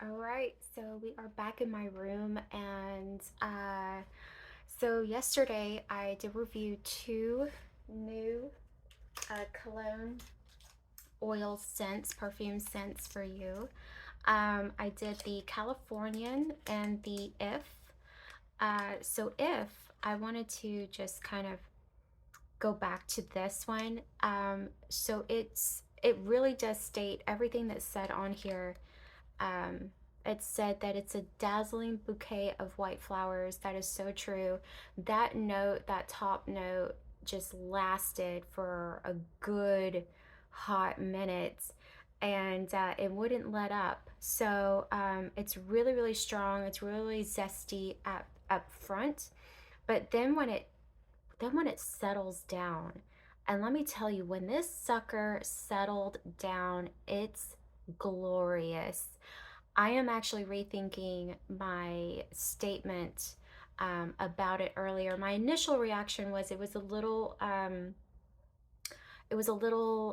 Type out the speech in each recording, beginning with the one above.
All right, so we are back in my room, and so yesterday I did review two new cologne oil scents, perfume scents for you. I did the Californian and the If. So If I wanted to just kind of go back to this one. It really does state everything that's said on here. Um, it said that it's a dazzling bouquet of white flowers. That is so true. That note, that top note, just lasted for a good hot minute, and it wouldn't let up. So it's really, really strong. It's really zesty up front, but then when it settles down, and let me tell you, when this sucker settled down, it's glorious. I am actually rethinking my statement about it earlier. My initial reaction was it was a little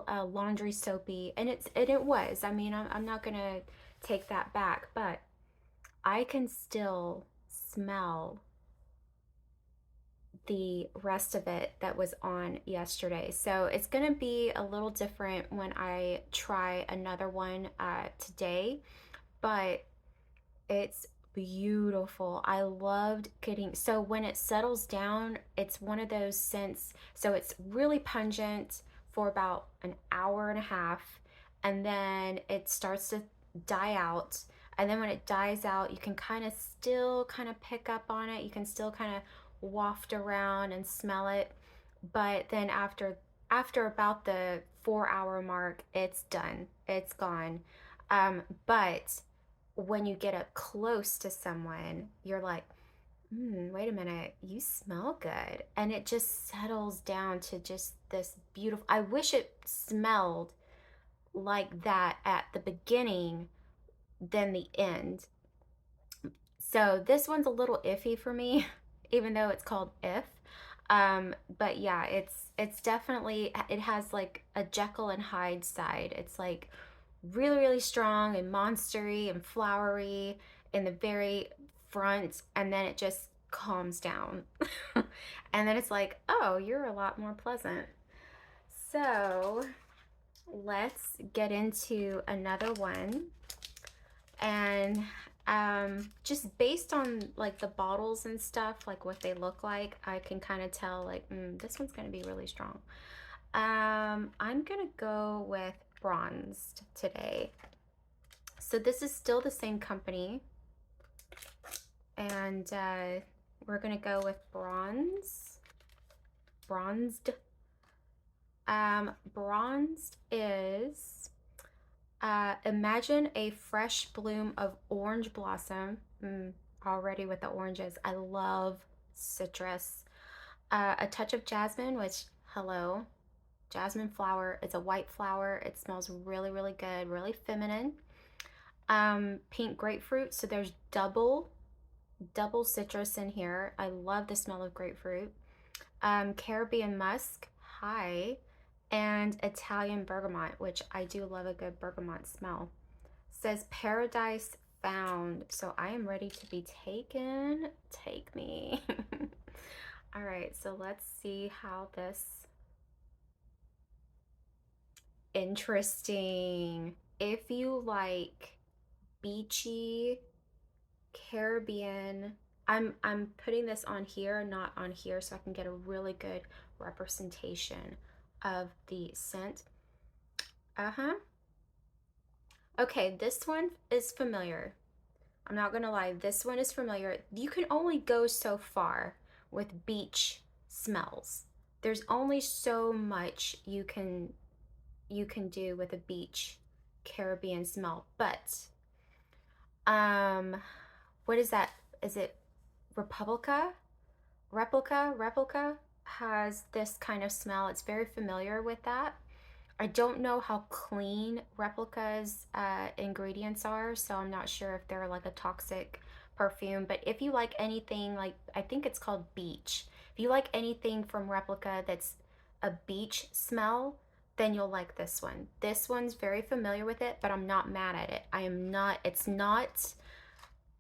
laundry soapy, and it was. I mean, I'm not gonna take that back, but I can still smell the rest of it that was on yesterday. So it's going to be a little different when I try another one today, but it's beautiful. I loved getting, so when it settles down, it's one of those scents. So it's really pungent for about an hour and a half, and then it starts to die out. And then when it dies out, you can kind of still kind of pick up on it. You can still kind of waft around and smell it. But then after about the 4 hour mark, it's done. It's gone. But when you get up close to someone, you're like, wait a minute, you smell good. And it just settles down to just this beautiful. I wish it smelled like that at the beginning than the end. So this one's a little iffy for me, even though it's called If. But yeah, it's definitely, it has like a Jekyll and Hyde side. It's like really, really strong and monstery and flowery in the very front, and then it just calms down. And then it's like, oh, you're a lot more pleasant. So let's get into another one. And just based on like the bottles and stuff, like what they look like, I can kind of tell like, this one's going to be really strong. I'm going to go with bronzed today. So this is still the same company, and we're gonna go with bronzed. Bronzed is imagine a fresh bloom of orange blossom. Already with the oranges, I love citrus. A touch of jasmine, which, hello, jasmine flower. It's a white flower. It smells really, really good, really feminine. Pink grapefruit, so there's double citrus in here. I love the smell of grapefruit. Caribbean musk, hi, and Italian bergamot, which I do love a good bergamot smell. Says paradise found, so I am ready to be taken. Take me. All right, so let's see how this. Interesting. If you like beachy Caribbean, I'm putting this on here, not on here, so I can get a really good representation of the scent. Uh-huh. Okay, this one is familiar. I'm not gonna lie, this one is familiar. You can only go so far with beach smells. There's only so much you can do with a beach Caribbean smell. But um what is that? Is it Republica? Replica has this kind of smell. It's very familiar with that. I don't know how clean Replica's ingredients are, so I'm not sure if they're like a toxic perfume. But if you like anything, like I think it's called Beach. If you like anything from Replica that's a beach smell, then you'll like this one. This one's very familiar with it, but I'm not mad at it. I am not, it's not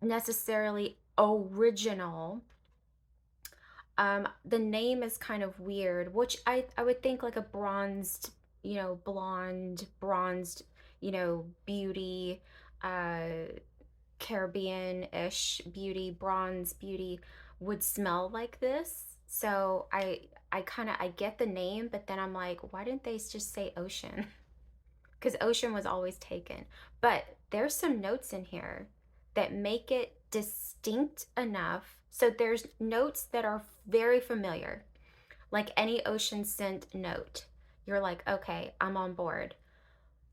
necessarily original. The name is kind of weird, which I would think like a bronzed, blonde, bronzed, beauty, uh, Caribbean-ish beauty, bronze beauty would smell like this. So I get the name, but then I'm like, why didn't they just say ocean? Because ocean was always taken. But there's some notes in here that make it distinct enough. So there's notes that are very familiar, like any ocean scent note. You're like, okay, I'm on board.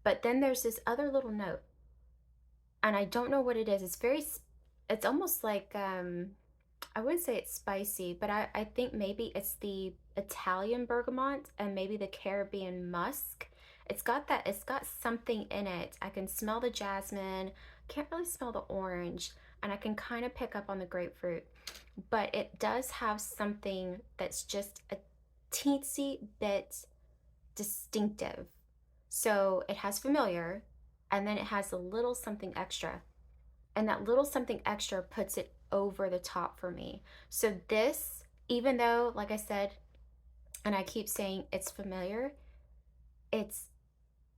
But then there's this other little note, and I don't know what it is. It's almost like, I wouldn't say it's spicy, but I think maybe it's the Italian bergamot and maybe the Caribbean musk. It's got something in it. I can smell the jasmine, can't really smell the orange, and I can kind of pick up on the grapefruit. But it does have something that's just a teensy bit distinctive. So it has familiar, and then it has a little something extra. And that little something extra puts it over the top for me. So this, even though, like I said, and I keep saying it's familiar, it's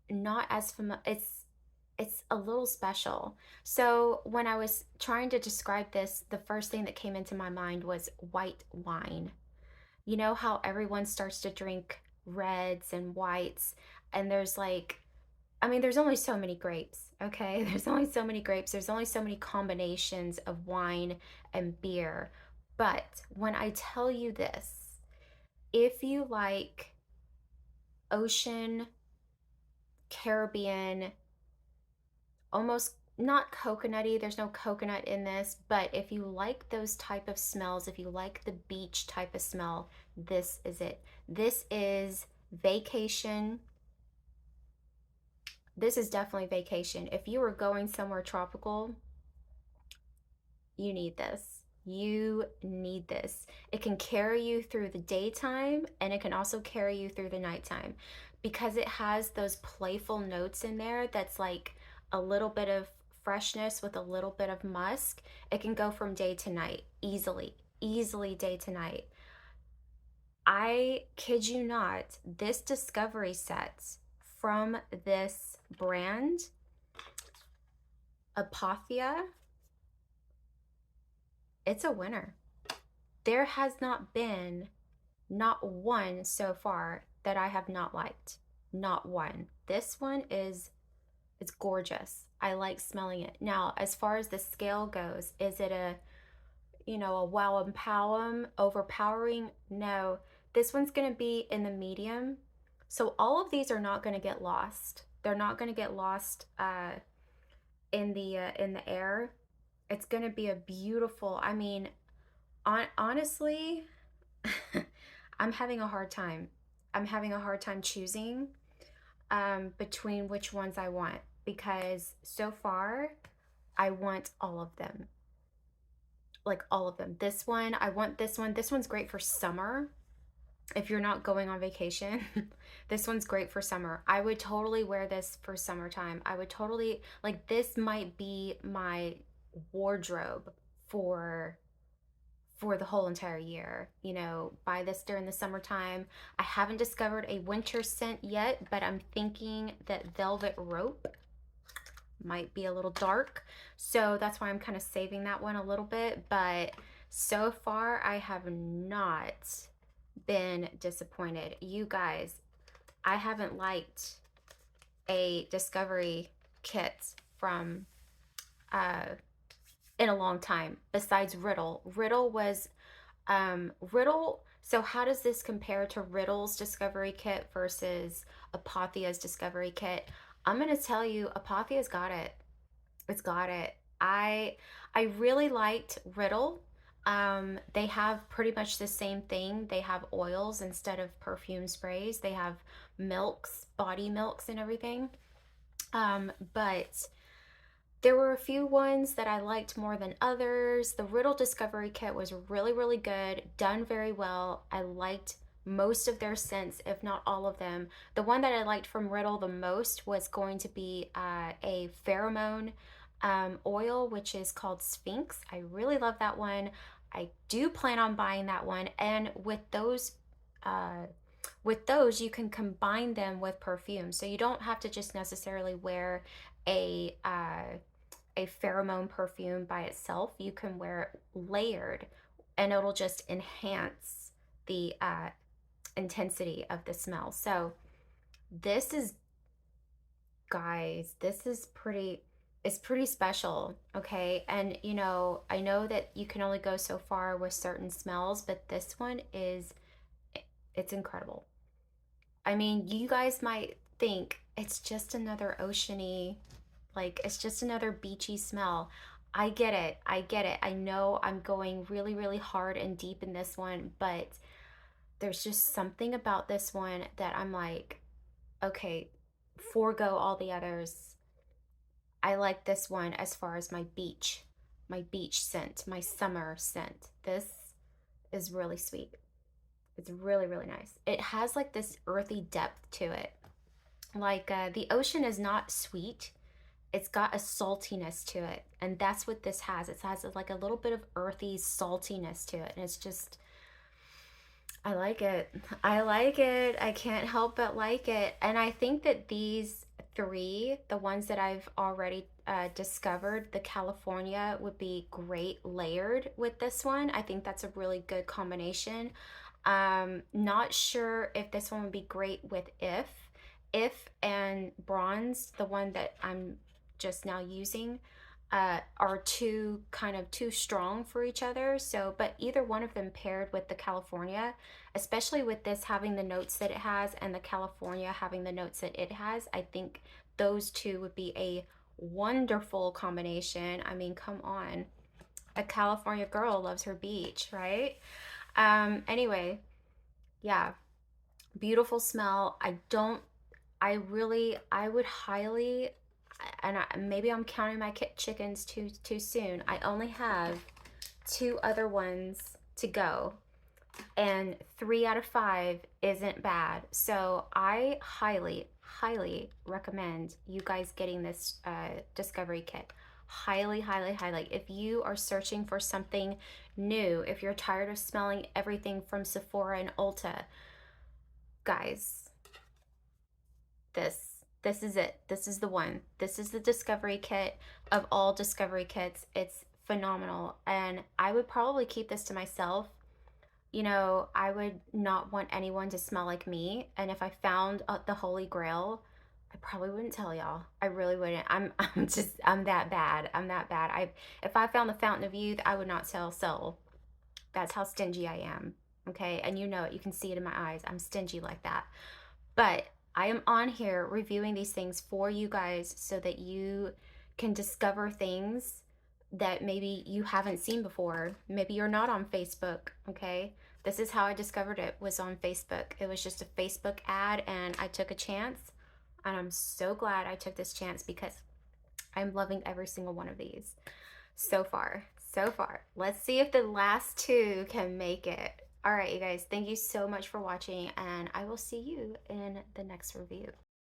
not as familiar. It's a little special. So when I was trying to describe this, the first thing that came into my mind was white wine. You know how everyone starts to drink reds and whites, and there's like, I mean, there's only so many grapes, okay? There's only so many grapes. There's only so many combinations of wine and beer. But when I tell you this, if you like ocean, Caribbean, almost not coconutty, there's no coconut in this, but if you like those type of smells, if you like the beach type of smell, this is it. This is vacation. This is definitely vacation. If you were going somewhere tropical, you need this. You need this. It can carry you through the daytime, and it can also carry you through the nighttime because it has those playful notes in there that's like a little bit of freshness with a little bit of musk. It can go from day to night easily, easily day to night. I kid you not, this discovery set from this brand, Apothia, it's a winner. There has not been not one so far that I have not liked. Not one. This one is, it's gorgeous. I like smelling it. Now, as far as the scale goes, is it a wow and power overpowering? No. This one's going to be in the medium. So all of these are not going to get lost. They're not going to get lost in the air. It's going to be a beautiful, I mean, honestly, I'm having a hard time. I'm having a hard time choosing between which ones I want because so far I want all of them. Like all of them. This one, I want this one. This one's great for summer. If you're not going on vacation, this one's great for summer. I would totally wear this for summertime. I would totally, like, this might be my wardrobe for the whole entire year. Buy this during the summertime. I haven't discovered a winter scent yet, but I'm thinking that Velvet Rope might be a little dark. So that's why I'm kind of saving that one a little bit. But so far, I have not been disappointed. You guys, I haven't liked a discovery kit from in a long time besides Riddle. Riddle, so how does this compare to Riddle's discovery kit versus Apothia's discovery kit? I'm gonna tell you, Apothia's got it. It's got it. I really liked Riddle. They have pretty much the same thing. They have oils instead of perfume sprays. They have milks, body milks and everything. But there were a few ones that I liked more than others. The Riddle Discovery Kit was really, really good, done very well. I liked most of their scents, if not all of them. The one that I liked from Riddle the most was going to be a pheromone oil, which is called Sphinx. I really love that one. I do plan on buying that one, and uh, with those you can combine them with perfume, so you don't have to just necessarily wear a a pheromone perfume by itself. You can wear it layered, and it'll just enhance the intensity of the smell. So this is, guys, this is pretty, it's pretty special, okay? And you know, I know that you can only go so far with certain smells, but this one is, it's incredible. I mean, you guys might think it's just another oceany, like it's just another beachy smell. I get it. I get it. I know I'm going really, really hard and deep in this one, but there's just something about this one that I'm like, okay, forego all the others. I like this one as far as my beach scent, my summer scent. This is really sweet. It's really, really nice. It has like this earthy depth to it. Like the ocean is not sweet. It's got a saltiness to it. And that's what this has. It has like a little bit of earthy saltiness to it. And it's just, I like it. I like it. I can't help but like it. And I think that these three, the ones that I've already discovered, the California would be great layered with this one. I think that's a really good combination. Not sure if this one would be great with If and Bronze, the one that I'm just now using, are too strong for each other. So, but either one of them paired with the California, especially with this having the notes that it has and the California having the notes that it has, I think those two would be a wonderful combination. I mean, come on. A California girl loves her beach, right? Anyway, yeah, beautiful smell. I would highly, and maybe I'm counting my chickens too soon. I only have two other ones to go, and 3 out of 5 isn't bad. So I highly, highly recommend you guys getting this discovery kit. Highly, highly, highly. If you are searching for something new, if you're tired of smelling everything from Sephora and Ulta, guys, this is it. This is the one. This is the discovery kit of all discovery kits. It's phenomenal, and I would probably keep this to myself. You know, I would not want anyone to smell like me, and if I found the holy grail, I probably wouldn't tell y'all. I really wouldn't. I'm that bad. I'm that bad. If I found the fountain of youth, I would not sell. That's how stingy I am. Okay, and you know it. You can see it in my eyes. I'm stingy like that. But I am on here reviewing these things for you guys so that you can discover things that maybe you haven't seen before. Maybe you're not on Facebook, okay? This is how I discovered it, was on Facebook. It was just a Facebook ad and I took a chance, and I'm so glad I took this chance because I'm loving every single one of these so far. So far. Let's see if the last two can make it. All right, you guys, thank you so much for watching, and I will see you in the next review.